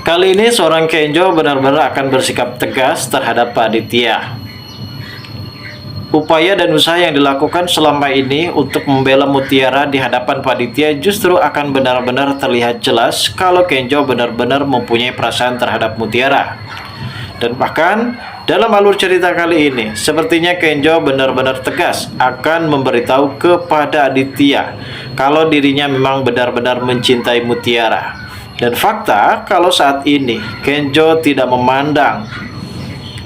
Kali ini seorang Kenjo benar-benar akan bersikap tegas terhadap Pak Aditya. Upaya dan usaha yang dilakukan selama ini untuk membela Mutiara di hadapan Pak Aditya justru akan benar-benar terlihat jelas kalau Kenjo benar-benar mempunyai perasaan terhadap Mutiara. Dan bahkan dalam alur cerita kali ini, sepertinya Kenjo benar-benar tegas akan memberitahu kepada Aditya kalau dirinya memang benar-benar mencintai Mutiara. Dan fakta kalau saat ini Kenjo tidak memandang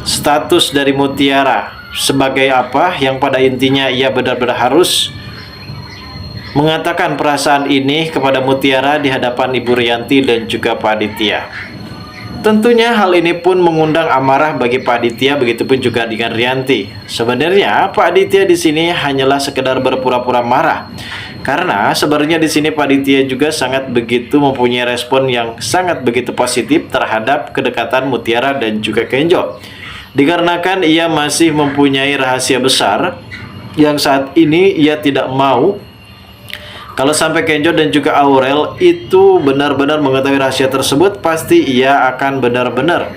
status dari Mutiara sebagai apa yang pada intinya ia benar-benar harus mengatakan perasaan ini kepada Mutiara di hadapan Ibu Rianti dan juga Pak Aditya. Tentunya hal ini pun mengundang amarah bagi Pak Aditya, begitupun juga dengan Rianti. Sebenarnya Pak Aditya di sini hanyalah sekedar berpura-pura marah, karena sebenarnya di sini Pak Aditya juga sangat begitu mempunyai respon yang sangat begitu positif terhadap kedekatan Mutiara dan juga Kenjo. Dikarenakan ia masih mempunyai rahasia besar yang saat ini ia tidak mau kalau sampai Kenjo dan juga Aurel itu benar-benar mengetahui rahasia tersebut, pasti ia akan benar-benar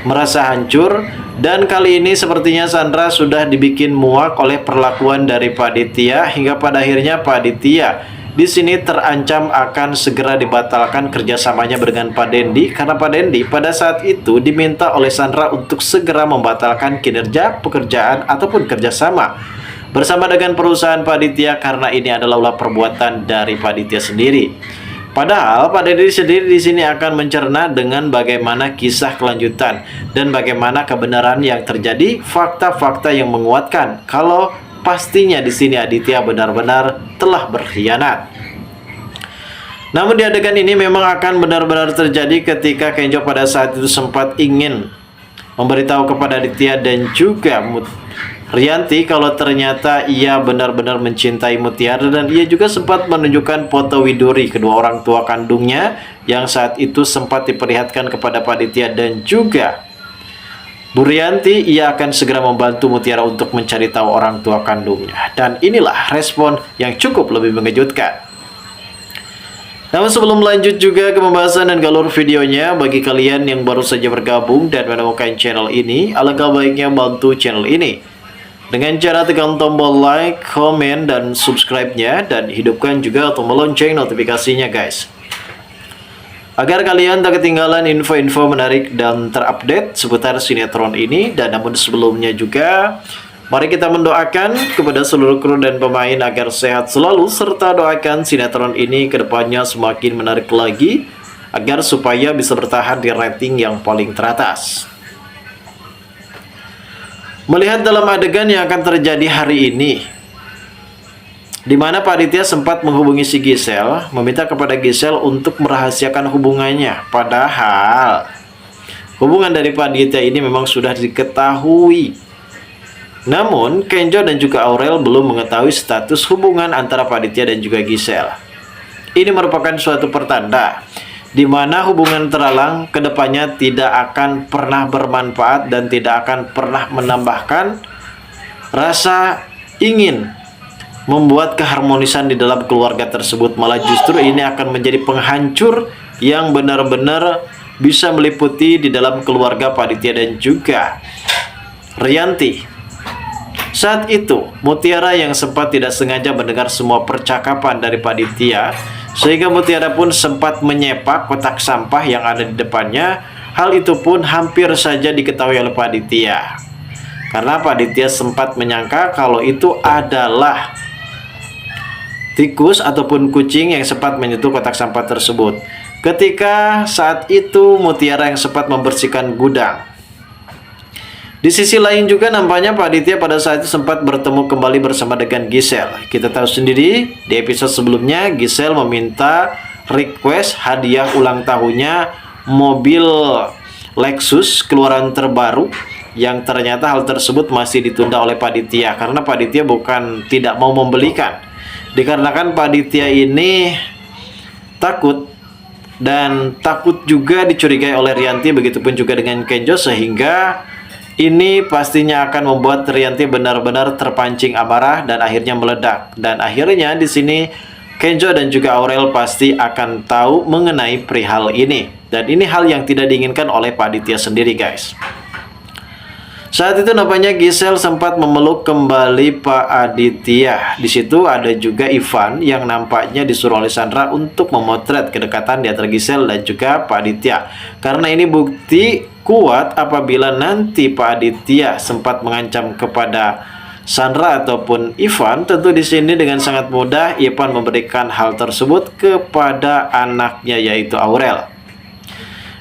merasa hancur. Dan kali ini sepertinya Sandra sudah dibikin muak oleh perlakuan dari Pak Aditya, hingga pada akhirnya Pak Aditya di sini terancam akan segera dibatalkan kerjasamanya dengan Pak Dendi, karena Pak Dendi pada saat itu diminta oleh Sandra untuk segera membatalkan kinerja pekerjaan ataupun kerjasama bersama dengan perusahaan Pak Aditya, karena ini adalah ulah perbuatan dari Pak Aditya sendiri. Padahal Pak Dendi sendiri di sini akan mencerna dengan bagaimana kisah kelanjutan dan bagaimana kebenaran yang terjadi, fakta-fakta yang menguatkan kalau pastinya di sini Aditya benar-benar telah berkhianat. Namun di adegan ini memang akan benar-benar terjadi ketika Kenjo pada saat itu sempat ingin memberitahu kepada Aditya dan juga Rianti kalau ternyata ia benar-benar mencintai Mutiara, dan ia juga sempat menunjukkan foto Widuri kedua orang tua kandungnya yang saat itu sempat diperlihatkan kepada Pak Aditya dan juga Bu Rianti. Ia akan segera membantu Mutiara untuk mencari tahu orang tua kandungnya, dan inilah respon yang cukup lebih mengejutkan. Namun sebelum lanjut juga ke pembahasan dan galur videonya, bagi kalian yang baru saja bergabung dan menemukan channel ini, alangkah baiknya bantu channel ini dengan cara tekan tombol like, komen, dan subscribe-nya, dan hidupkan juga tombol lonceng notifikasinya guys, agar kalian tak ketinggalan info-info menarik dan terupdate seputar sinetron ini. Dan namun sebelumnya juga, mari kita mendoakan kepada seluruh kru dan pemain agar sehat selalu, serta doakan sinetron ini kedepannya semakin menarik lagi, agar supaya bisa bertahan di rating yang paling teratas. Melihat dalam adegan yang akan terjadi hari ini, di mana Pak Aditya sempat menghubungi si Gisel, meminta kepada Gisel untuk merahasiakan hubungannya. Padahal hubungan dari Pak Aditya ini memang sudah diketahui. Namun Kenjo dan juga Aurel belum mengetahui status hubungan antara Pak Aditya dan juga Gisel. Ini merupakan suatu pertanda di mana hubungan terhalang kedepannya tidak akan pernah bermanfaat dan tidak akan pernah menambahkan rasa ingin membuat keharmonisan di dalam keluarga tersebut. Malah justru ini akan menjadi penghancur yang benar-benar bisa meliputi di dalam keluarga Pak Aditya dan juga Rianti. Saat itu Mutiara yang sempat tidak sengaja mendengar semua percakapan dari Pak Aditya, sehingga Mutiara pun sempat menyepak kotak sampah yang ada di depannya. Hal itu pun hampir saja diketahui oleh Pak Aditya, karena Pak Aditya sempat menyangka kalau itu adalah tikus ataupun kucing yang sempat menyentuh kotak sampah tersebut. Ketika saat itu Mutiara yang sempat membersihkan gudang. Di sisi lain juga nampaknya Pak Aditya pada saat itu sempat bertemu kembali bersama dengan Gisel. Kita tahu sendiri di episode sebelumnya Gisel meminta request hadiah ulang tahunnya mobil Lexus keluaran terbaru, yang ternyata hal tersebut masih ditunda oleh Pak Aditya, karena Pak Aditya bukan tidak mau membelikan, dikarenakan Pak Aditya ini takut dan takut juga dicurigai oleh Rianti, begitupun juga dengan Kenjo, sehingga ini pastinya akan membuat Rianti benar-benar terpancing amarah dan akhirnya meledak. Dan akhirnya di sini Kenjo dan juga Aurel pasti akan tahu mengenai perihal ini. Dan ini hal yang tidak diinginkan oleh Pak Aditya sendiri, guys. Saat itu nampaknya Gisel sempat memeluk kembali Pak Aditya. Di situ ada juga Ivan yang nampaknya disuruh oleh Sandra untuk memotret kedekatan di antara Gisel dan juga Pak Aditya. Karena ini bukti kuat apabila nanti Pak Aditya sempat mengancam kepada Sandra ataupun Ivan, tentu di sini dengan sangat mudah Ivan memberikan hal tersebut kepada anaknya yaitu Aurel.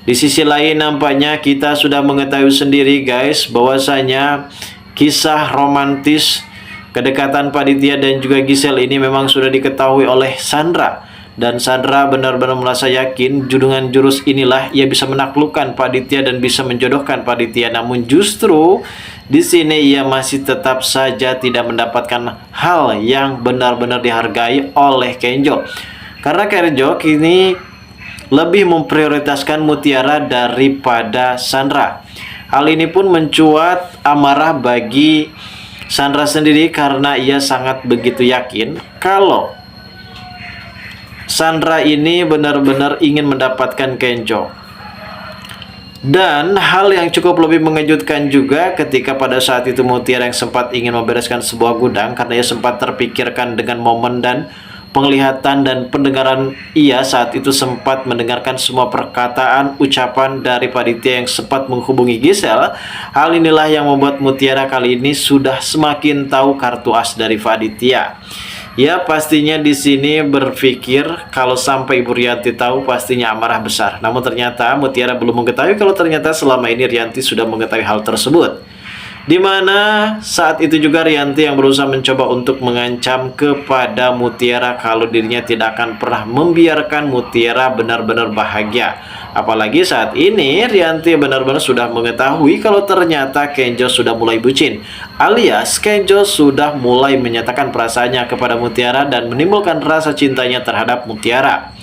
Di sisi lain nampaknya kita sudah mengetahui sendiri, guys, bahwasanya kisah romantis kedekatan Pak Aditya dan juga Gisel ini memang sudah diketahui oleh Sandra. Dan Sandra benar-benar merasa yakin dengan jurus inilah ia bisa menaklukkan Pak Aditya dan bisa menjodohkan Pak Aditya. Namun justru di sini ia masih tetap saja tidak mendapatkan hal yang benar-benar dihargai oleh Kenjo. Karena Kenjo kini lebih memprioritaskan Mutiara daripada Sandra. Hal ini pun mencuat amarah bagi Sandra sendiri karena ia sangat begitu yakin kalau Sandra ini benar-benar ingin mendapatkan Kenjo. Dan hal yang cukup lebih mengejutkan juga ketika pada saat itu Mutiara yang sempat ingin membereskan sebuah gudang karena ia sempat terpikirkan dengan momen dan penglihatan dan pendengaran ia saat itu sempat mendengarkan semua perkataan ucapan dari Pak Aditya yang sempat menghubungi Gisel. Hal inilah yang membuat Mutiara kali ini sudah semakin tahu kartu as dari Pak Aditya. Ya pastinya di sini berpikir kalau sampai Ibu Rianti tahu pastinya amarah besar. Namun ternyata Mutiara belum mengetahui kalau ternyata selama ini Rianti sudah mengetahui hal tersebut. Di mana saat itu juga Rianti yang berusaha mencoba untuk mengancam kepada Mutiara kalau dirinya tidak akan pernah membiarkan Mutiara benar-benar bahagia. Apalagi saat ini Rianti benar-benar sudah mengetahui kalau ternyata Kenjo sudah mulai bucin. Alias Kenjo sudah mulai menyatakan perasaannya kepada Mutiara dan menimbulkan rasa cintanya terhadap Mutiara.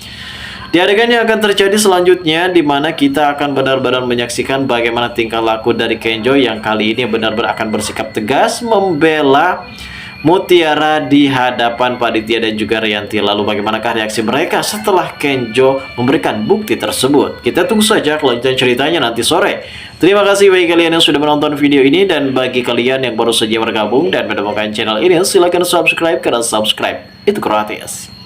Di adegan yang akan terjadi selanjutnya, di mana kita akan benar-benar menyaksikan bagaimana tingkah laku dari Kenjo yang kali ini benar-benar akan bersikap tegas membela Mutiara di hadapan Pak Aditya dan juga Rianti. Lalu bagaimanakah reaksi mereka setelah Kenjo memberikan bukti tersebut? Kita tunggu saja kelanjutan ceritanya nanti sore. Terima kasih bagi kalian yang sudah menonton video ini, dan bagi kalian yang baru saja bergabung dan menemukan channel ini, silahkan subscribe karena subscribe itu gratis.